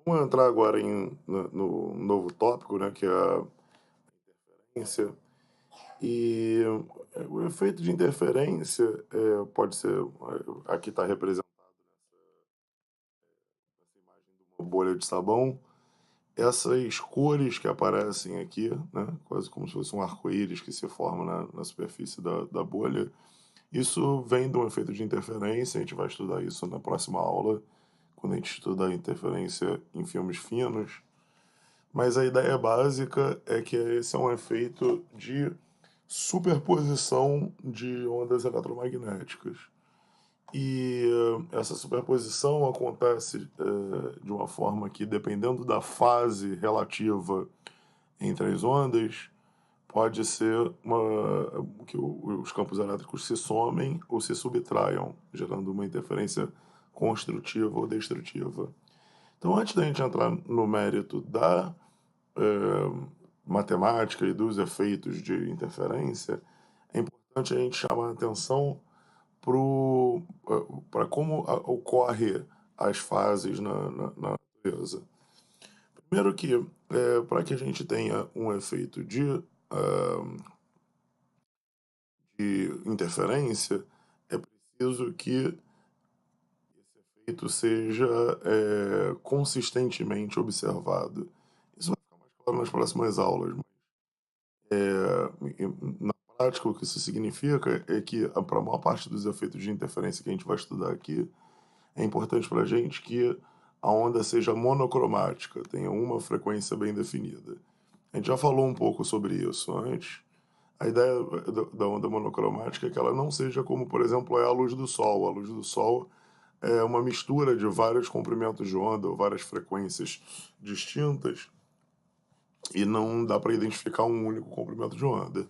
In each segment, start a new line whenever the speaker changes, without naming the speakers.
Vamos entrar agora no novo tópico, né, que é a interferência. E o efeito de interferência pode ser, aqui está representado nessa imagem de uma bolha de sabão. Essas cores que aparecem aqui, né, quase como se fosse um arco-íris que se forma na superfície da bolha, isso vem de um efeito de interferência. A gente vai estudar isso na próxima aula, quando a gente estudar interferência em filmes finos. Mas a ideia básica é que esse é um efeito de superposição de ondas eletromagnéticas. E essa superposição acontece de uma forma que, dependendo da fase relativa entre as ondas, pode ser que os campos elétricos se somem ou se subtraiam, gerando uma interferência construtiva ou destrutiva. Então, antes da gente entrar no mérito da matemática e dos efeitos de interferência, é importante a gente chamar a atenção para como ocorre as fases na natureza. Primeiro que, para que a gente tenha um efeito de interferência, é preciso que esse efeito seja consistentemente observado. Isso vai ficar mais claro nas próximas aulas, mas na prática o que isso significa é que para a maior parte dos efeitos de interferência que a gente vai estudar aqui, é importante para a gente que a onda seja monocromática, tenha uma frequência bem definida. A gente já falou um pouco sobre isso antes. A ideia da onda monocromática é que ela não seja como, por exemplo, é a luz do Sol. A luz do Sol é uma mistura de vários comprimentos de onda, ou várias frequências distintas, e não dá para identificar um único comprimento de onda.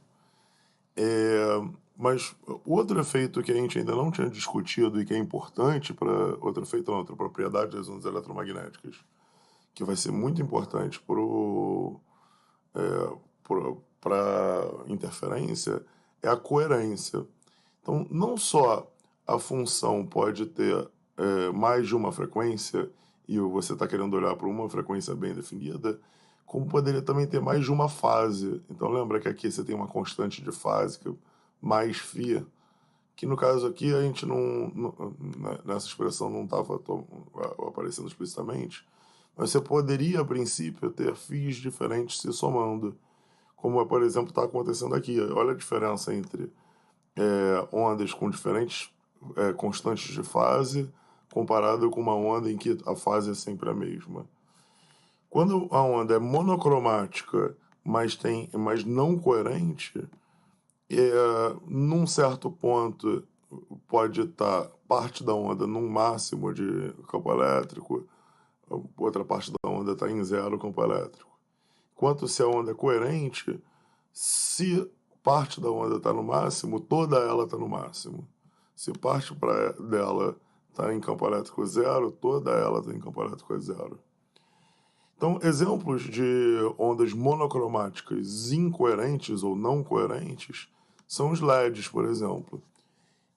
Mas outro efeito que a gente ainda não tinha discutido e que é importante para outro efeito, não, outra propriedade das ondas eletromagnéticas, que vai ser muito importante para interferência, é a coerência. Então, não só a função pode ter mais de uma frequência, e você está querendo olhar para uma frequência bem definida, como poderia também ter mais de uma fase. Então, lembra que aqui você tem uma constante de fase, que é mais φ, que no caso aqui a gente nessa expressão não estava aparecendo explicitamente, mas você poderia, a princípio, ter φs diferentes se somando, como, por exemplo, está acontecendo aqui. Olha a diferença entre ondas com diferentes constantes de fase, comparado com uma onda em que a fase é sempre a mesma. Quando a onda é monocromática, mas não coerente, num certo ponto pode estar parte da onda num máximo de campo elétrico, outra parte da onda está em zero campo elétrico. Enquanto se a onda é coerente, se parte da onda está no máximo, toda ela está no máximo. Se parte dela está em campo elétrico zero, toda ela está em campo elétrico zero. Então, exemplos de ondas monocromáticas incoerentes ou não coerentes são os LEDs, por exemplo.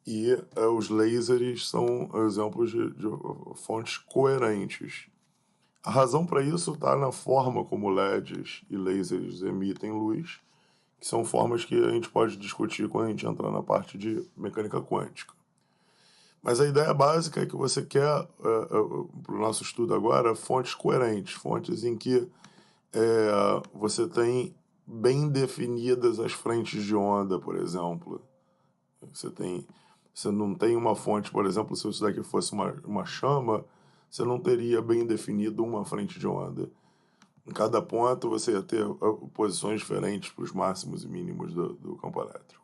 E os lasers são exemplos de fontes coerentes. A razão para isso está na forma como LEDs e lasers emitem luz, que são formas que a gente pode discutir quando a gente entrar na parte de mecânica quântica. Mas a ideia básica é que você quer, para o nosso estudo agora, fontes coerentes, fontes em que você tem bem definidas as frentes de onda, por exemplo. Você não tem uma fonte, por exemplo, se isso daqui fosse uma chama, você não teria bem definido uma frente de onda. Em cada ponto você ia ter posições diferentes para os máximos e mínimos do campo elétrico.